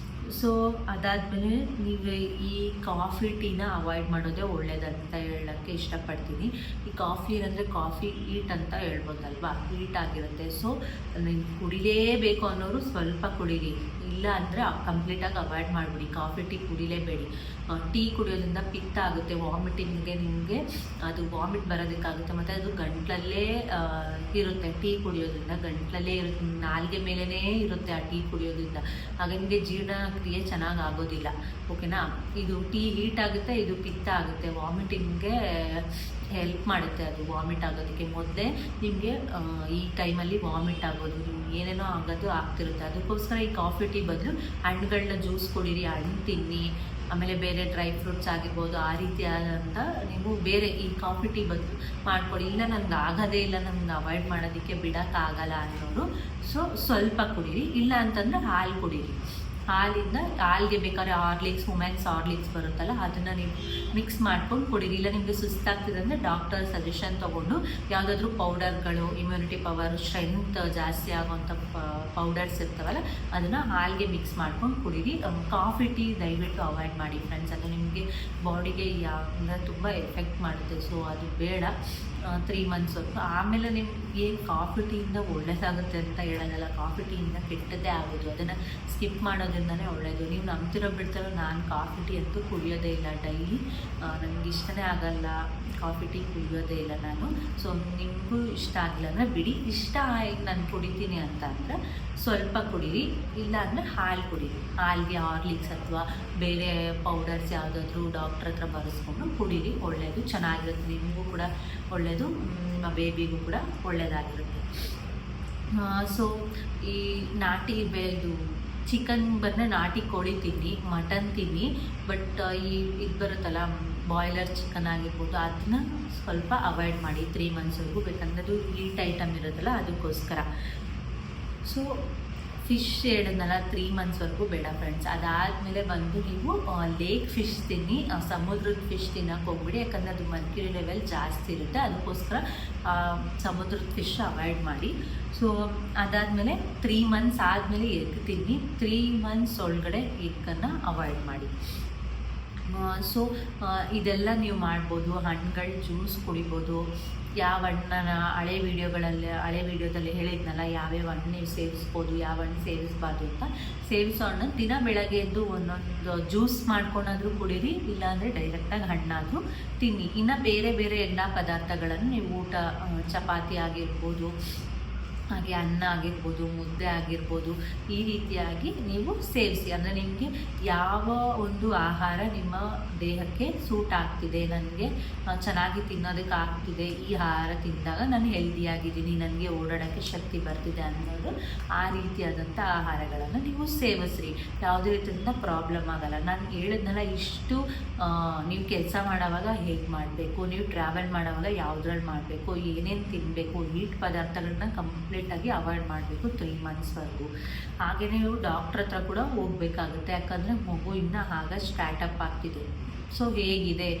ಸೊ ಅದಾದಮೇಲೆ ನೀವು ಈ ಕಾಫಿ ಟೀನ ಅವಾಯ್ಡ್ ಮಾಡೋದೇ ಒಳ್ಳೇದಂತ ಹೇಳೋಕ್ಕೆ ಇಷ್ಟಪಡ್ತೀನಿ. ಈ ಕಾಫಿ ಅಂದರೆ ಕಾಫಿ ಈಟ್ ಅಂತ ಹೇಳ್ಬೋದಲ್ವಾ, ಈಟ್ ಆಗಿರುತ್ತೆ. ಸೊ ನೀವು ಕುಡಿಲೇಬೇಕು ಅನ್ನೋರು ಸ್ವಲ್ಪ ಕುಡೀರಿ, ಇಲ್ಲ ಅಂದರೆ ಕಂಪ್ಲೀಟಾಗಿ ಅವಾಯ್ಡ್ ಮಾಡಿಬಿಡಿ. Coffee tea ಕುಡಿಲೇಬೇಡಿ. ಟೀ ಕುಡಿಯೋದ್ರಿಂದ ಪಿತ್ತ ಆಗುತ್ತೆ, ವಾಮಿಟಿಂಗ್ಗೆ ನಿಮಗೆ ಅದು ವಾಮಿಟ್ ಬರೋದಕ್ಕಾಗುತ್ತೆ, ಮತ್ತು ಅದು ಗಂಟ್ಲಲ್ಲೇ ಇರುತ್ತೆ. ಟೀ ಕುಡಿಯೋದ್ರಿಂದ ಗಂಟ್ಲಲ್ಲೇ ಇರುತ್ತೆ, ನಾಲ್ಗೆ ಮೇಲೇ ಇರುತ್ತೆ ಆ ಟೀ ಕುಡಿಯೋದ್ರಿಂದ. ಆಗ ನಿಮಗೆ ಜೀರ್ಣಕ್ರಿಯೆ ಚೆನ್ನಾಗಿ ಆಗೋದಿಲ್ಲ. ಓಕೆನಾ, ಇದು ಟೀ ಹೀಟ್ ಆಗುತ್ತೆ, ಇದು ಪಿತ್ತ ಆಗುತ್ತೆ, ವಾಮಿಟಿಂಗ್ಗೆ ಹೆಲ್ಪ್ ಮಾಡುತ್ತೆ. ಅದು ವಾಮಿಟ್ ಆಗೋದಕ್ಕೆ ಮೊದಲೇ ನಿಮಗೆ ಈ ಟೈಮಲ್ಲಿ ವಾಮಿಟ್ ಆಗೋದು, ಏನೇನೋ ಆಗೋದು ಆಗ್ತಿರುತ್ತೆ. ಅದಕ್ಕೋಸ್ಕರ ಈ ಕಾಫಿ ಟೀ ಬದಲು ಹಣ್ಣುಗಳನ್ನ ಜ್ಯೂಸ್ ಕುಡೀರಿ, ಹಣ್ಣು ತಿನ್ನಿ, ಆಮೇಲೆ ಬೇರೆ ಡ್ರೈ ಫ್ರೂಟ್ಸ್ ಆಗಿರ್ಬೋದು, ಆ ರೀತಿಯಾದಂಥ ನೀವು ಬೇರೆ ಈ ಕಾಫಿ ಟೀ ಬದಲು ಮಾಡ್ಕೊಡಿ. ಇಲ್ಲ ನನಗೆ ಆಗೋದೇ ಇಲ್ಲ, ನಮ್ಗೆ ಅವಾಯ್ಡ್ ಮಾಡೋದಕ್ಕೆ ಬಿಡೋಕ್ಕಾಗಲ್ಲ ಅನ್ನೋರು ಸೊ ಸ್ವಲ್ಪ ಕುಡೀರಿ. ಇಲ್ಲ ಅಂತಂದರೆ ಹಾಲು ಕುಡೀರಿ. ಹಾಲಿಗೆ ಬೇಕಾದ್ರೆ ಹಾರ್ಲಿಕ್ಸ್, ವುಮೆನ್ಸ್ ಹಾರ್ಲಿಕ್ಸ್ ಬರುತ್ತಲ್ಲ, ಅದನ್ನು ನೀವು ಮಿಕ್ಸ್ ಮಾಡ್ಕೊಂಡು ಕುಡೀರಿ. ಇಲ್ಲ ನಿಮಗೆ ಸುಸ್ತಾಗ್ತಿದೆ ಅಂದರೆ ಡಾಕ್ಟರ್ ಸಜೆಷನ್ ತೊಗೊಂಡು ಯಾವುದಾದ್ರೂ ಪೌಡರ್ಗಳು, ಇಮ್ಯುನಿಟಿ ಪವರ್, ಸ್ಟ್ರೆಂತ್ ಜಾಸ್ತಿ ಆಗೋವಂಥ ಪೌಡರ್ಸ್ ಇರ್ತಾವಲ್ಲ, ಅದನ್ನು ಹಾಲಿಗೆ ಮಿಕ್ಸ್ ಮಾಡ್ಕೊಂಡು ಕುಡೀರಿ. ಕಾಫಿ ಟೀ ದಯವಿಟ್ಟು ಅವಾಯ್ಡ್ ಮಾಡಿ ಫ್ರೆಂಡ್ಸ್, ಅದು ನಿಮಗೆ ಬಾಡಿಗೆ ಅಂದರೆ ತುಂಬ ಎಫೆಕ್ಟ್ ಮಾಡುತ್ತೆ. ಸೊ ಅದು ಬೇಡ 3 ಮಂತ್ಸ್ವರೆಗೂ. ಆಮೇಲೆ ನಿಮ್ಗೆ ಏನು ಕಾಫಿ ಟೀಯಿಂದ ಒಳ್ಳೇದಾಗುತ್ತೆ ಅಂತ ಹೇಳೋದಲ್ಲ, ಕಾಫಿ ಟೀಯಿಂದ ಕೆಟ್ಟದ್ದೇ ಆಗೋದು. ಅದನ್ನು ಸ್ಕಿಪ್ ಮಾಡೋದ್ರಿಂದನೇ ಒಳ್ಳೆಯದು. ನೀವು ನಂಬ್ತಿರೋ ಬಿಡ್ತಾರೋ, ನಾನು ಕಾಫಿ ಟೀ ಅಂತೂ ಕುಡಿಯೋದೇ ಇಲ್ಲ ಡೈಲಿ, ನನಗೆ ಇಷ್ಟನೇ ಆಗಲ್ಲ ಕಾಫಿ ಟೀ ಕುಡಿಯೋದೇ ಇಲ್ಲ ನಾನು. ಸೊ ನಿಮಗೂ ಇಷ್ಟ ಆಗಿಲ್ಲ ಅಂದರೆ ಬಿಡಿ. ಇಷ್ಟ ಆಗಿ ನಾನು ಕುಡಿತೀನಿ ಅಂತ ಅಂದರೆ ಸ್ವಲ್ಪ ಕುಡೀರಿ, ಇಲ್ಲ ಅಂದರೆ ಹಾಲು ಕುಡೀರಿ. ಹಾಲಿಗೆ ಹಾರ್ಲಿಕ್ಸ್ ಅಥವಾ ಬೇರೆ ಪೌಡರ್ಸ್ ಯಾವುದಾದ್ರೂ ಡಾಕ್ಟ್ರ್ ಹತ್ರ ಬರೆಸ್ಕೊಂಡು ಕುಡೀರಿ, ಒಳ್ಳೆಯದು, ಚೆನ್ನಾಗಿರುತ್ತೆ. ನಿಮಗೂ ಕೂಡ ಒಳ್ಳೆಯದು, ನಿಮ್ಮ ಬೇಬಿಗೂ ಕೂಡ ಒಳ್ಳೆಯದಾಗಿರುತ್ತೆ. ಸೊ ಈ ನಾಟಿ ಇದು ಚಿಕನ್ ಬಂದರೆ ನಾಟಿ ಕೋಳಿ ತಿನ್ನಿ, ಮಟನ್ ತಿನ್ನಿ, ಬಟ್ ಇದು ಬರುತ್ತಲ್ಲ ಬಾಯ್ಲರ್ ಚಿಕನ್ ಆಗಿರ್ಬೋದು, ಅದನ್ನ ಸ್ವಲ್ಪ ಅವಾಯ್ಡ್ ಮಾಡಿ 3 ಮಂತ್ಸ್ವರೆಗೂ. ಬೇಕಂದ್ರೆ ಅದು ಹೀಟ್ ಐಟಮ್ ಇರೋದಲ್ಲ, ಅದಕ್ಕೋಸ್ಕರ. ಸೊ ಫಿಶ್ ಹೇಳಿದ್ನಲ್ಲ 3 ಮಂತ್ಸ್ವರೆಗೂ ಬೇಡ ಫ್ರೆಂಡ್ಸ್. ಅದಾದಮೇಲೆ ಬಂದು ನೀವು ಲೇಕ್ ಫಿಶ್ ತಿನ್ನಿ, ಸಮುದ್ರದ ಫಿಶ್ ತಿನ್ನೋಕ್ಕೆ ಹೋಗ್ಬಿಡಿ, ಯಾಕಂದರೆ ಅದು ಮರ್ಕ್ಯುರಿ ಲೆವೆಲ್ ಜಾಸ್ತಿ ಇರುತ್ತೆ. ಅದಕ್ಕೋಸ್ಕರ ಸಮುದ್ರದ ಫಿಶ್ ಅವಾಯ್ಡ್ ಮಾಡಿ. ಸೊ ಅದಾದಮೇಲೆ 3 ಮಂತ್ಸ್ ಆದಮೇಲೆ ಎಗ್ ತಿನ್ನಿ, 3 ಮಂತ್ಸ್ ಒಳಗಡೆ ಎಗ್ಗನ್ನು ಅವಾಯ್ಡ್ ಮಾಡಿ. ಸೊ ಇದೆಲ್ಲ ನೀವು ಮಾಡ್ಬೋದು. ಹಣ್ಣುಗಳು ಜ್ಯೂಸ್ ಕುಡಿಬೋದು. ಯಾವ ಹಣ್ಣನ್ನ ಹಳೆ ವೀಡಿಯೋದಲ್ಲಿ ಹೇಳಿದ್ನಲ್ಲ, ಯಾವ್ಯಾವ ಹಣ್ಣು ನೀವು ಸೇವಿಸ್ಬೋದು, ಯಾವ ಹಣ್ಣು ಸೇವಿಸ್ಬಾರ್ದು ಅಂತ. ಸೇವಿಸೋ ಹಣ್ಣು ದಿನ ಬೆಳಗ್ಗೆ ಎದ್ದು ಒಂದೊಂದು ಜ್ಯೂಸ್ ಮಾಡ್ಕೊಂಡಾದರೂ ಕುಡೀರಿ, ಇಲ್ಲಾಂದರೆ ಡೈರೆಕ್ಟಾಗಿ ಹಣ್ಣಾದರೂ ತಿನ್ನಿ. ಇನ್ನು ಬೇರೆ ಬೇರೆ ಎಲ್ಲ ಪದಾರ್ಥಗಳನ್ನು ನೀವು ಊಟ, ಚಪಾತಿ ಆಗಿರ್ಬೋದು, ಹಾಗೆ ಅನ್ನ ಆಗಿರ್ಬೋದು, ಮುದ್ದೆ ಆಗಿರ್ಬೋದು, ಈ ರೀತಿಯಾಗಿ ನೀವು ಸೇವಿಸಿ. ಅಂದರೆ ನಿಮಗೆ ಯಾವ ಒಂದು ಆಹಾರ ನಿಮ್ಮ ದೇಹಕ್ಕೆ ಸೂಟ್ ಆಗ್ತಿದೆ, ನನಗೆ ಚೆನ್ನಾಗಿ ತಿನ್ನೋದಕ್ಕೆ ಆಗ್ತಿದೆ, ಈ ಆಹಾರ ತಿಂದಾಗ ನಾನು ಹೆಲ್ದಿಯಾಗಿದ್ದೀನಿ, ನನಗೆ ಓಡಾಡೋಕ್ಕೆ ಶಕ್ತಿ ಬರ್ತಿದೆ ಅನ್ನೋದು ಆ ರೀತಿಯಾದಂಥ ಆಹಾರಗಳನ್ನು ನೀವು ಸೇವಿಸ್ರಿ. ಯಾವುದೇ ರೀತಿಯಿಂದ ಪ್ರಾಬ್ಲಮ್ ಆಗಲ್ಲ. ನಾನು ಹೇಳಿದ್ನಲ್ಲ, ಇಷ್ಟು ನೀವು ಕೆಲಸ ಮಾಡೋವಾಗ ಹೇಗೆ ಮಾಡಬೇಕು, ನೀವು ಟ್ರಾವೆಲ್ ಮಾಡೋವಾಗ ಯಾವುದ್ರಲ್ಲಿ ಮಾಡಬೇಕು, ಏನೇನು ತಿನ್ನಬೇಕು, ಹೀಟ್ ಪದಾರ್ಥಗಳನ್ನ ಕಂಪ್ಲೀಟಾಗಿ ಅವಾಯ್ಡ್ ಮಾಡಬೇಕು 3 ಮಂತ್ಸ್ವರೆಗೂ. ಹಾಗೆಯೇ ನೀವು ಡಾಕ್ಟ್ರ್ ಹತ್ರ ಕೂಡ ಹೋಗಬೇಕಾಗುತ್ತೆ, ಯಾಕಂದರೆ ಮಗು ಇನ್ನೂ ಆಗ ಸ್ಟಾರ್ಟಪ್ ಆಗ್ತಿದೆ. ಸೊ ಹೇಗಿದೆ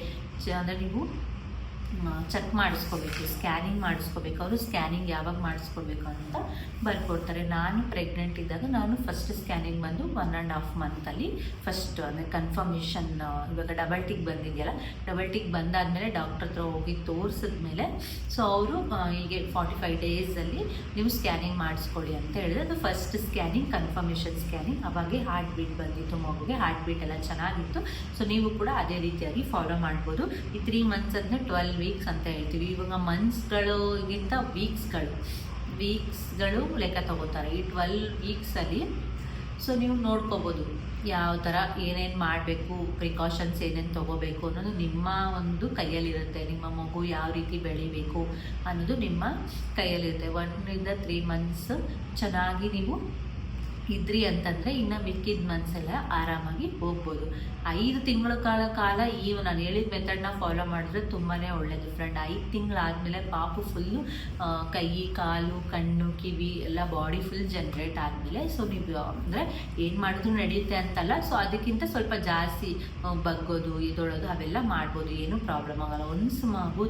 ಅಂದರೆ ನೀವು ಚೆಕ್ ಮಾಡಿಸ್ಕೋಬೇಕು, ಸ್ಕ್ಯಾನಿಂಗ್ ಮಾಡಿಸ್ಕೋಬೇಕು. ಅವರು ಸ್ಕ್ಯಾನಿಂಗ್ ಯಾವಾಗ ಮಾಡಿಸ್ಕೋಬೇಕು ಅಂತ ಬರ್ಕೊಡ್ತಾರೆ. ನಾನು ಪ್ರೆಗ್ನೆಂಟ್ ಇದ್ದಾಗ ನಾನು ಫಸ್ಟ್ ಸ್ಕ್ಯಾನಿಂಗ್ ಬಂದು 1.5 ಮಂತಲ್ಲಿ ಫಸ್ಟ್ ಅಂದರೆ ಕನ್ಫರ್ಮೇಷನ್. ಇವಾಗ ಡಬಲ್ ಟಿಕ್ ಬಂದಿದೆಯಲ್ಲ, ಡಬಲ್ ಟಿಕ್ ಬಂದಾದಮೇಲೆ ಡಾಕ್ಟ್ರ್ ಹತ್ರ ಹೋಗಿ ತೋರಿಸಿದ್ಮೇಲೆ ಸೊ ಅವರು ಹೀಗೆ 45 ಡೇಸಲ್ಲಿ ನೀವು ಸ್ಕ್ಯಾನಿಂಗ್ ಮಾಡಿಸ್ಕೊಳ್ಳಿ ಅಂತ ಹೇಳಿದ್ರೆ, ಅದು ಫಸ್ಟ್ ಸ್ಕ್ಯಾನಿಂಗ್ ಕನ್ಫರ್ಮೇಷನ್ ಸ್ಕ್ಯಾನಿಂಗ್. ಅವಾಗೆ ಹಾರ್ಟ್ ಬೀಟ್ ಬಂದಿತ್ತು, ಮಗುಗೆ ಹಾರ್ಟ್ ಬೀಟ್ ಎಲ್ಲ ಚೆನ್ನಾಗಿತ್ತು. ಸೊ ನೀವು ಕೂಡ ಅದೇ ರೀತಿಯಾಗಿ ಫಾಲೋ ಮಾಡ್ಬೋದು. ಈ 3 ಮಂತ್ಸ್ ಅಂದರೆ 12 ವೀಕ್ಸ್ ಅಂತ ಹೇಳ್ತೀವಿ. ಇವಾಗ ಮಂತ್ಸ್ಗಳಿಗಿಂತ ವೀಕ್ಸ್ಗಳು ಲೆಕ್ಕ ತಗೋತಾರೆ ಈ 12 ವೀಕ್ಸಲ್ಲಿ. ಸೊ ನೀವು ನೋಡ್ಕೋಬೋದು ಯಾವ ಥರ ಏನೇನು ಮಾಡಬೇಕು, ಪ್ರಿಕಾಷನ್ಸ್ ಏನೇನು ತೊಗೋಬೇಕು ಅನ್ನೋದು ನಿಮ್ಮ ಒಂದು ಕೈಯಲ್ಲಿರುತ್ತೆ. ನಿಮ್ಮ ಮಗು ಯಾವ ರೀತಿ ಬೆಳಿಬೇಕು ಅನ್ನೋದು ನಿಮ್ಮ ಕೈಯಲ್ಲಿರುತ್ತೆ. 1 ಇಂದ 3 ಮಂತ್ಸ್ ಚೆನ್ನಾಗಿ ನೀವು ಇದ್ರಿ ಅಂತಂದರೆ ಇನ್ನು ಮಿಕ್ಕಿದ ಮಂತ್ಸೆಲ್ಲ ಆರಾಮಾಗಿ ಹೋಗ್ಬೋದು. 5 ತಿಂಗಳ ಕಾಲ ನಾನು ಹೇಳಿದ ಮೆಥಡ್ನ ಫಾಲೋ ಮಾಡಿದ್ರೆ ತುಂಬಾ ಒಳ್ಳೆಯದು ಫ್ರೆಂಡ್. 5 ತಿಂಗಳಾದಮೇಲೆ ಪಾಪು ಫುಲ್ಲು ಕೈ, ಕಾಲು, ಕಣ್ಣು, ಕಿವಿ ಎಲ್ಲ ಬಾಡಿ ಫುಲ್ ಜನ್ರೇಟ್ ಆದಮೇಲೆ ಸೊ ನೀವು ಅಂದರೆ ಏನು ಮಾಡಿದ್ರು ನಡೆಯುತ್ತೆ ಅಂತಲ್ಲ. ಸೊ ಅದಕ್ಕಿಂತ ಸ್ವಲ್ಪ ಜಾಸ್ತಿ ಬಗ್ಗೋದು, ಇದೊಳೋದು ಅವೆಲ್ಲ ಮಾಡ್ಬೋದು, ಏನೂ ಪ್ರಾಬ್ಲಮ್ ಆಗೋಲ್ಲ. ಒನ್ಸ್ ಮಗು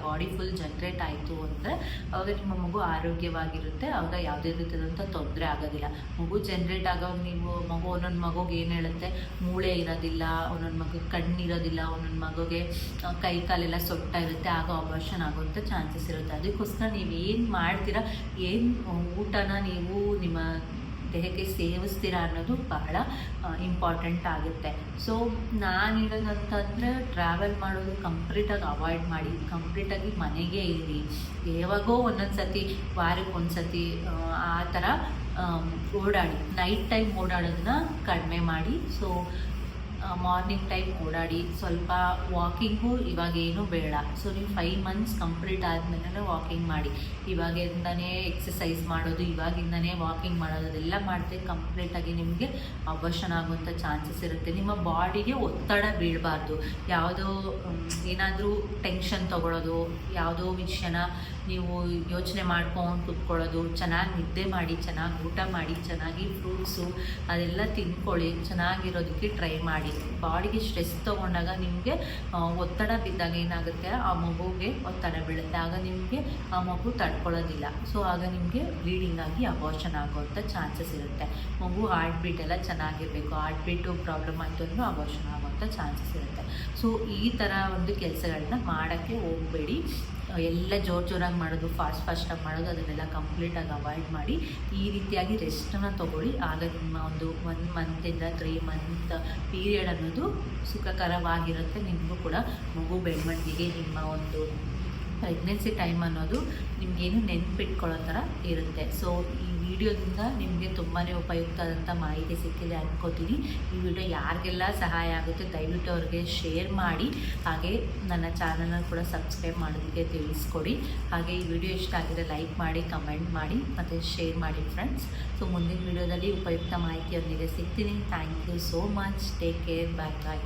ಬಾಡಿ ಫುಲ್ ಜನ್ರೇಟ್ ಆಯಿತು ಅಂದರೆ ಆವಾಗ ನಿಮ್ಮ ಮಗು ಆರೋಗ್ಯವಾಗಿರುತ್ತೆ. ಆವಾಗ ಯಾವುದೇ ರೀತಿಯಾದಂಥ ತೊಂದರೆ ಆಗೋದಿಲ್ಲ. ಮಗು ಜನ್ರೇಟ್ ಆಗೋವಾಗ ನೀವು ಒಂದೊಂದು ಮಗುಗೆ ಏನು ಹೇಳುತ್ತೆ, ಮೂಳೆ ಇರೋದಿಲ್ಲ, ಒಂದೊಂದು ಮಗುಗೆ ಕಣ್ಣಿರೋದಿಲ್ಲ, ಒಂದೊಂದು ಮಗುಗೆ ಕೈ ಕಾಲೆಲ್ಲ ಸೊಟ್ಟ ಇರುತ್ತೆ, ಆಗ ಅಬಾರ್ಷನ್ ಆಗೋಂಥ ಚಾನ್ಸಸ್ ಇರುತ್ತೆ. ಅದಕ್ಕೋಸ್ಕರ ನೀವು ಏನು ಮಾಡ್ತೀರಾ, ಏನು ಊಟನ ನೀವು ನಿಮ್ಮ ದೇಹಕ್ಕೆ ಸೇವಿಸ್ತೀರಾ ಅನ್ನೋದು ಬಹಳ ಇಂಪಾರ್ಟೆಂಟ್ ಆಗುತ್ತೆ. ಸೊ ನಾನು ಹೇಳೋದಂತಂದರೆ ಟ್ರಾವೆಲ್ ಮಾಡೋದು ಕಂಪ್ಲೀಟಾಗಿ ಅವಾಯ್ಡ್ ಮಾಡಿ, ಕಂಪ್ಲೀಟಾಗಿ ಮನೆಗೆ ಇರಿ. ಯಾವಾಗೋ ಒಂದೊಂದು ಸತಿ, ವಾರಕ್ಕೆ ಒಂದು ಸತಿ ಆ ಥರ ಓಡಾಡಿ. ನೈಟ್ ಟೈಮ್ ಓಡಾಡೋದನ್ನ ಕಡಿಮೆ ಮಾಡಿ. ಸೊ ಮಾರ್ನಿಂಗ್ ಟೈಮ್ ಓಡಾಡಿ. ಸ್ವಲ್ಪ ವಾಕಿಂಗು ಇವಾಗೇನು ಬೇಡ. ಸೊ ನೀವು 5 ಮಂತ್ಸ್ ಕಂಪ್ಲೀಟ್ ಆದಮೇಲೆ ವಾಕಿಂಗ್ ಮಾಡಿ. ಇವಾಗಿಂದನೇ ಎಕ್ಸಸೈಸ್ ಮಾಡೋದು, ಇವಾಗಿಂದನೇ ವಾಕಿಂಗ್ ಮಾಡೋದು, ಅದೆಲ್ಲ ಮಾಡಿದ್ರೆ ಕಂಪ್ಲೀಟಾಗಿ ನಿಮಗೆ ಅಬಾರ್ಷನ್ ಆಗುವಂಥ ಚಾನ್ಸಸ್ ಇರುತ್ತೆ. ನಿಮ್ಮ ಬಾಡಿಗೆ ಒತ್ತಡ ಬೀಳಬಾರ್ದು. ಯಾವುದೋ ಏನಾದರೂ ಟೆನ್ಷನ್ ತೊಗೊಳೋದು, ಯಾವುದೋ ವಿಷಯನ ನೀವು ಯೋಚನೆ ಮಾಡ್ಕೊಂಡು ಕೂತ್ಕೊಳ್ಳೋದು. ಚೆನ್ನಾಗಿ ನಿದ್ದೆ ಮಾಡಿ, ಚೆನ್ನಾಗಿ ಊಟ ಮಾಡಿ, ಚೆನ್ನಾಗಿ ಫ್ರೂಟ್ಸು ಅದೆಲ್ಲ ತಿಂದ್ಕೊಳ್ಳಿ, ಚೆನ್ನಾಗಿರೋದಕ್ಕೆ ಟ್ರೈ ಮಾಡಿ. ಬಾಡಿಗೆ ಸ್ಟ್ರೆಸ್ ತೊಗೊಂಡಾಗ ನಿಮಗೆ ಒತ್ತಡ ಬಿದ್ದಾಗ ಏನಾಗುತ್ತೆ, ಆ ಮಗುಗೆ ಒತ್ತಡ ಬೀಳುತ್ತೆ. ಆಗ ನಿಮಗೆ ಆ ಮಗು ತಡ್ಕೊಳ್ಳೋದಿಲ್ಲ. ಸೊ ಆಗ ನಿಮಗೆ ಬ್ಲೀಡಿಂಗ್ ಆಗಿ ಅಬಾರ್ಷನ್ ಆಗೋವಂಥ ಚಾನ್ಸಸ್ ಇರುತ್ತೆ. ಮಗು ಹಾರ್ಟ್ ಬೀಟ್ ಎಲ್ಲ ಚೆನ್ನಾಗಿರಬೇಕು. ಹಾರ್ಟ್ ಬೀಟು ಪ್ರಾಬ್ಲಮ್ ಆಯಿತು ಅಂದರೂ ಅಬಾರ್ಷನ್ ಆಗೋವಂಥ ಚಾನ್ಸಸ್ ಇರುತ್ತೆ. ಸೊ ಈ ಥರ ಒಂದು ಕೆಲಸಗಳನ್ನ ಮಾಡೋಕ್ಕೆ ಹೋಗಬೇಡಿ. ಎಲ್ಲ ಜೋರಾಗಿ ಮಾಡೋದು, ಫಾಸ್ಟಾಗಿ ಮಾಡೋದು, ಅದನ್ನೆಲ್ಲ ಕಂಪ್ಲೀಟಾಗಿ ಅವಾಯ್ಡ್ ಮಾಡಿ. ಈ ರೀತಿಯಾಗಿ ರೆಸ್ಟನ್ನು ತೊಗೊಳ್ಳಿ. ಆಗ ನಿಮ್ಮ ಒಂದು 1 ಮಂತಿಂದ 3 ಮಂತ್ ಪೀರಿಯಡ್ ಅನ್ನೋದು ಸುಖಕರವಾಗಿರುತ್ತೆ. ನಿಮಗೂ ಕೂಡ ಮಗು ಬೆಳವಣಿಗೆಗೆ ನಿಮ್ಮ ಒಂದು ಪ್ರೆಗ್ನೆನ್ಸಿ ಟೈಮ್ ಅನ್ನೋದು ನಿಮಗೇನು ನೆನಪಿಟ್ಕೊಳ್ಳೋ ಥರ ಇರುತ್ತೆ. ಸೊ ಈ ವಿಡಿಯೋದಿಂದ ನಿಮಗೆ ತುಂಬಾ ಉಪಯುಕ್ತ ಆದಂಥ ಮಾಹಿತಿ ಸಿಕ್ಕಿದೆ ಅನ್ಕೋತೀನಿ. ಈ ವಿಡಿಯೋ ಯಾರಿಗೆಲ್ಲ ಸಹಾಯ ಆಗುತ್ತೆ ದಯವಿಟ್ಟು ಅವ್ರಿಗೆ ಶೇರ್ ಮಾಡಿ. ಹಾಗೆ ನನ್ನ ಚಾನಲ್ನ ಕೂಡ ಸಬ್ಸ್ಕ್ರೈಬ್ ಮಾಡೋದಕ್ಕೆ ತಿಳಿಸ್ಕೊಡಿ. ಹಾಗೆ ಈ ವಿಡಿಯೋ ಇಷ್ಟ ಆಗಿದ್ರೆ ಲೈಕ್ ಮಾಡಿ, ಕಮೆಂಟ್ ಮಾಡಿ ಮತ್ತು ಶೇರ್ ಮಾಡಿ ಫ್ರೆಂಡ್ಸ್. ಸೊ ಮುಂದಿನ ವಿಡಿಯೋದಲ್ಲಿ ಉಪಯುಕ್ತ ಮಾಹಿತಿಯೊಂದಿಗೆ ಸಿಗ್ತೀನಿ. Thank you so much. Take care. Bye bye.